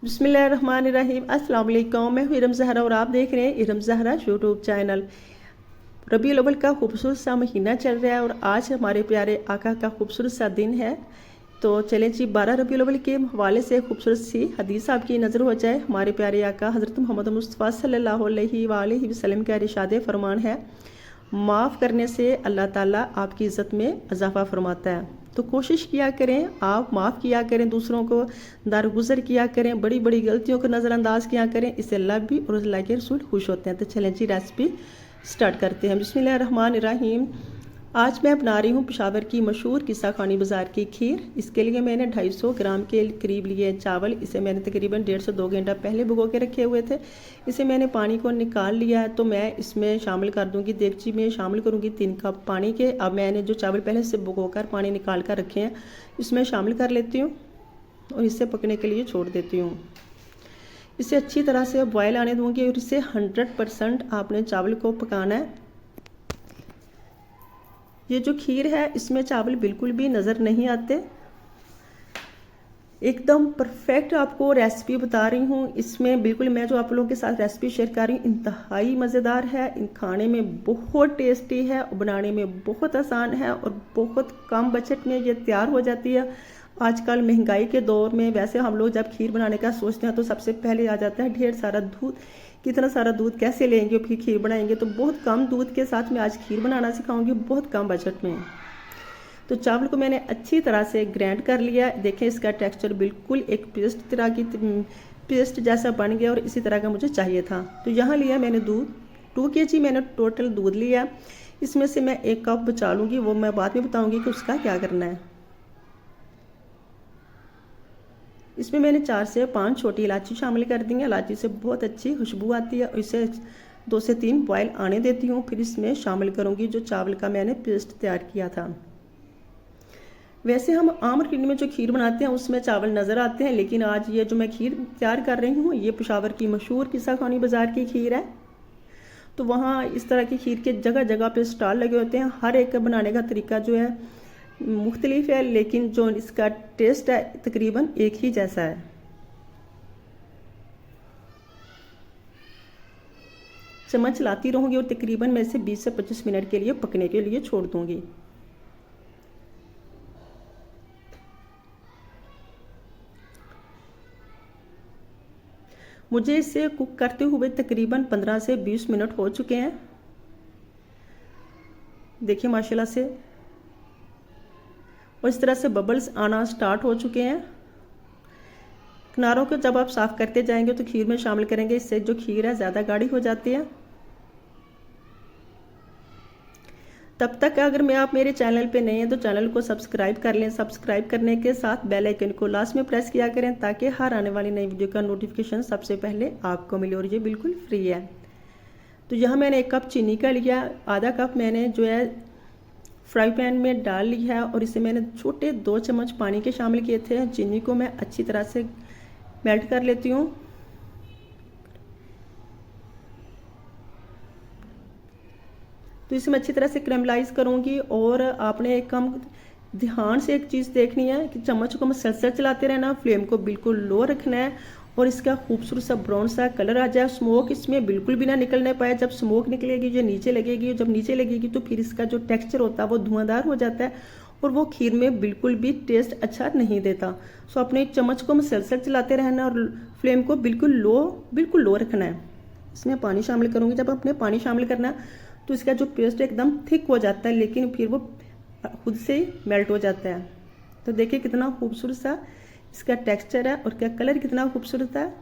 बिस्मिल्लाहिर्रहमानिर्रहीम। अस्सलाम वालेकुम। मैं हूँ इरम ज़हरा और आप देख रहे हैं इरम ज़हरा यूट्यूब चैनल। रबीउल अव्वल का खूबसूरत सा महीना चल रहा है और आज हमारे प्यारे आका का खूबसूरत सा दिन है। तो चलें जी, 12 रबीउल अव्वल के हवाले से खूबसूरत सी हदीस आपकी नज़र हो जाए। हमारे प्यारे आका हज़रत मोहम्मद मुस्तफ़ा सल्लल्लाहु अलैहि वसल्लम का इरशाद फरमान है, माफ़ करने से अल्लाह ताला आपकी इज़्ज़त में इजाफ़ा फरमाता है। तो कोशिश किया करें, आप माफ़ किया करें, दूसरों को दरगुजर किया करें, बड़ी बड़ी गलतियों को नज़रअंदाज किया करें, इससे अल्लाह भी और अल्लाह के रसूल खुश होते हैं। तो चलें जी, रेसिपी स्टार्ट करते हैं। बिस्मिल्लाहिर्रहमानिर्रहीम। आज मैं बना रही हूँ पेशावर की मशहूर किस्सा खानी बाज़ार की खीर। इसके लिए मैंने 250 ग्राम के करीब लिए चावल। इसे मैंने तकरीबन 1.5 से 2 घंटा पहले भिगो के रखे हुए थे। इसे मैंने पानी को निकाल लिया है। तो मैं इसमें शामिल कर दूँगी, देगची में शामिल करूँगी 3 कप पानी के। अब मैंने जो चावल पहले से भिगो कर पानी निकाल कर रखे हैं इसमें शामिल कर लेती हूँ और इसे पकने के लिए छोड़ देती हूँ। इसे अच्छी तरह से बॉयल आने दूँगी और इसे 100% आपने चावल को पकाना है। ये जो खीर है इसमें चावल बिल्कुल भी नज़र नहीं आते, एकदम परफेक्ट आपको रेसिपी बता रही हूँ। इसमें बिल्कुल मैं जो आप लोगों के साथ रेसिपी शेयर कर रही हूँ इंतहाई मज़ेदार है, इन खाने में बहुत टेस्टी है और बनाने में बहुत आसान है और बहुत कम बजट में ये तैयार हो जाती है। आजकल महंगाई के दौर में वैसे हम लोग जब खीर बनाने का सोचते हैं तो सबसे पहले आ जाता है ढेर सारा दूध। कितना सारा दूध कैसे लेंगे फिर खीर बनाएंगे, तो बहुत कम दूध के साथ मैं आज खीर बनाना सिखाऊंगी बहुत कम बजट में। तो चावल को मैंने अच्छी तरह से ग्राइंड कर लिया। देखें इसका टेक्सचर बिल्कुल एक पेस्ट तरह की पेस्ट जैसा बन गया और इसी तरह का मुझे चाहिए था। तो यहाँ लिया मैंने दूध, 2 kg मैंने टोटल दूध लिया। इसमें से मैं 1 कप बचा लूँगी, वो मैं बाद में बताऊँगी कि उसका क्या करना है। इसमें मैंने 4 से 5 छोटी इलायची शामिल कर दी है। इलायची से बहुत अच्छी खुशबू आती है और इसे 2 से 3 बॉयल आने देती हूँ। फिर इसमें शामिल करूँगी जो चावल का मैंने पेस्ट तैयार किया था। वैसे हम आम रूटीन में जो खीर बनाते हैं उसमें चावल नज़र आते हैं, लेकिन आज ये जो मैं खीर तैयार कर रही हूँ ये पेशावर की मशहूर किस्सा खानी बाज़ार की खीर है। तो वहाँ इस तरह की खीर के जगह जगह पे स्टॉल लगे होते हैं। हर एक का बनाने का तरीका जो है मुख्तलिफ है, लेकिन जो इसका टेस्ट है तकरीबन एक ही जैसा है। चम्मच चलाती रहूँगी और तकरीबन मैं इसे 20 से 25 मिनट के लिए पकने के लिए छोड़ दूँगी। मुझे इसे कुक करते हुए तकरीबन 15 से 20 मिनट हो चुके हैं। देखिए माशाल्लाह से, और इस तरह से बबल्स आना स्टार्ट हो चुके हैं। किनारों को जब आप साफ़ करते जाएंगे तो खीर में शामिल करेंगे, इससे जो खीर है ज़्यादा गाढ़ी हो जाती है। तब तक अगर मैं आप मेरे चैनल पे नए हैं तो चैनल को सब्सक्राइब कर लें। सब्सक्राइब करने के साथ बेल आइकन को लास्ट में प्रेस किया करें ताकि हर आने वाली नई वीडियो का नोटिफिकेशन सबसे पहले आपको मिले, और ये बिल्कुल फ्री है। तो यहाँ मैंने 1 कप चीनी का लिया, आधा कप मैंने जो है फ्राई पैन में डाल लिया है और इसे मैंने छोटे 2 चम्मच पानी के शामिल किए थे। चीनी को मैं अच्छी तरह से मेल्ट कर लेती हूँ। तो इसे मैं अच्छी तरह से कैरेमलाइज करूँगी। और आपने एक कम ध्यान से एक चीज़ देखनी है कि चम्मच को मसलसल चलाते रहना, फ्लेम को बिल्कुल लो रखना है और इसका खूबसूरत सा ब्राउन सा कलर आ जाए। स्मोक इसमें बिल्कुल भी ना निकलने पाए। जब स्मोक निकलेगी जो नीचे लगेगी, जब नीचे लगेगी तो फिर इसका जो टेक्सचर होता है वो धुआंधार हो जाता है और वो खीर में बिल्कुल भी टेस्ट अच्छा नहीं देता। सो अपने चम्मच को मसलसल चलाते रहना और फ्लेम को बिल्कुल लो रखना है। इसमें पानी शामिल करूँगी। जब अपने पानी शामिल करना तो इसका जो पेस्ट एकदम थिक हो जाता है, लेकिन फिर वो खुद से ही मेल्ट हो जाता है। तो देखिए कितना खूबसूरत सा इसका टेक्सचर है और क्या कलर कितना खूबसूरत है।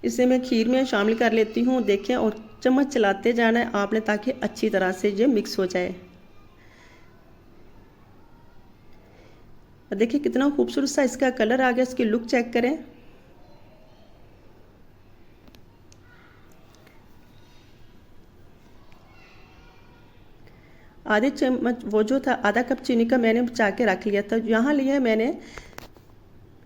इसे मैं खीर में शामिल कर लेती हूँ। देखें, और चम्मच चलाते जाना है आपने ताकि अच्छी तरह से ये मिक्स हो जाए। देखिए कितना खूबसूरत सा इसका कलर आ गया। इसकी लुक चेक करें। आधे चम्मच वो जो था आधा कप चीनी का मैंने बचा के रख लिया था। यहाँ लिया है मैंने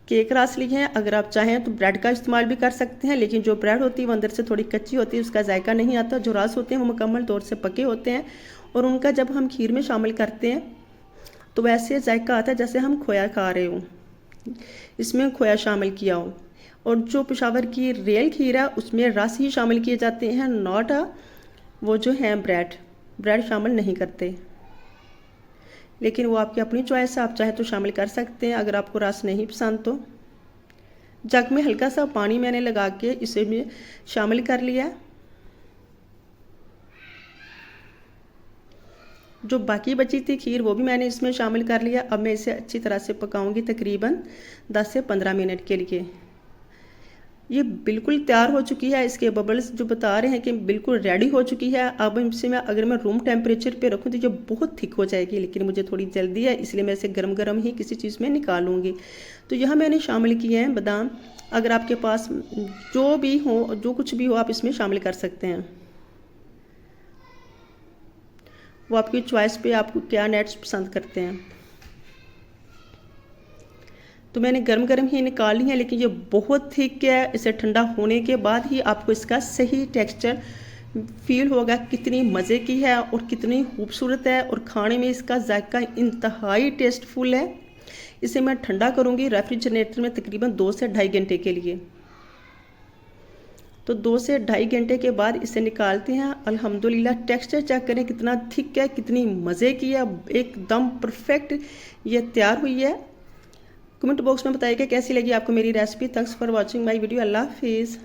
केक रस लिए हैं। अगर आप चाहें तो ब्रेड का इस्तेमाल भी कर सकते हैं, लेकिन जो ब्रेड होती है वो अंदर से थोड़ी कच्ची होती है, उसका जायका नहीं आता। जो रस होते हैं वो मुकम्मल तौर से पके होते हैं और उनका जब हम खीर में शामिल करते हैं तो वैसे जायका आता है जैसे हम खोया खा रहे हो, इसमें खोया शामिल किया हो। और जो पेशावर की रियल खीर है उसमें रस ही शामिल किए जाते हैं, नॉट वो जो है ब्रेड शामिल नहीं करते। लेकिन वो आपकी अपनी चॉइस है, आप चाहे तो शामिल कर सकते हैं अगर आपको रस नहीं पसंद तो। जग में हल्का सा पानी मैंने लगा के इसे में शामिल कर लिया। जो बाकी बची थी खीर वो भी मैंने इसमें शामिल कर लिया। अब मैं इसे अच्छी तरह से पकाऊंगी तकरीबन 10 से 15 मिनट के लिए। ये बिल्कुल तैयार हो चुकी है, इसके बबल्स जो बता रहे हैं कि बिल्कुल रेडी हो चुकी है। अब इसे मैं अगर मैं रूम टेम्परेचर पे रखूँ तो ये बहुत थिक हो जाएगी, लेकिन मुझे थोड़ी जल्दी है इसलिए मैं इसे गरम गरम ही किसी चीज़ में निकालूंगी। तो यहाँ मैंने शामिल किए हैं बादाम। अगर आपके पास जो भी हो, जो कुछ भी हो, आप इसमें शामिल कर सकते हैं। वो आपकी चॉइस पे आपको क्या नट्स पसंद करते हैं। तो मैंने गरम गरम ही निकाल ली है, लेकिन ये बहुत थिक है। इसे ठंडा होने के बाद ही आपको इसका सही टेक्सचर फील होगा, कितनी मज़े की है और कितनी खूबसूरत है, और खाने में इसका जायका इंतहाई टेस्टफुल है। इसे मैं ठंडा करूँगी रेफ्रिजरेटर में तकरीबन 2 से ढाई घंटे के लिए। तो 2 से ढाई घंटे के बाद इसे निकालते हैं। अल्हम्दुलिल्लाह टेक्सचर चेक करें कितना थिक है, कितनी मज़े की है, एकदम परफेक्ट ये तैयार हुई है। कमेंट बॉक्स में बताइएगा कैसी लगी आपको मेरी recipe. Thanks for watching my video. अल्लाह हाफिज़।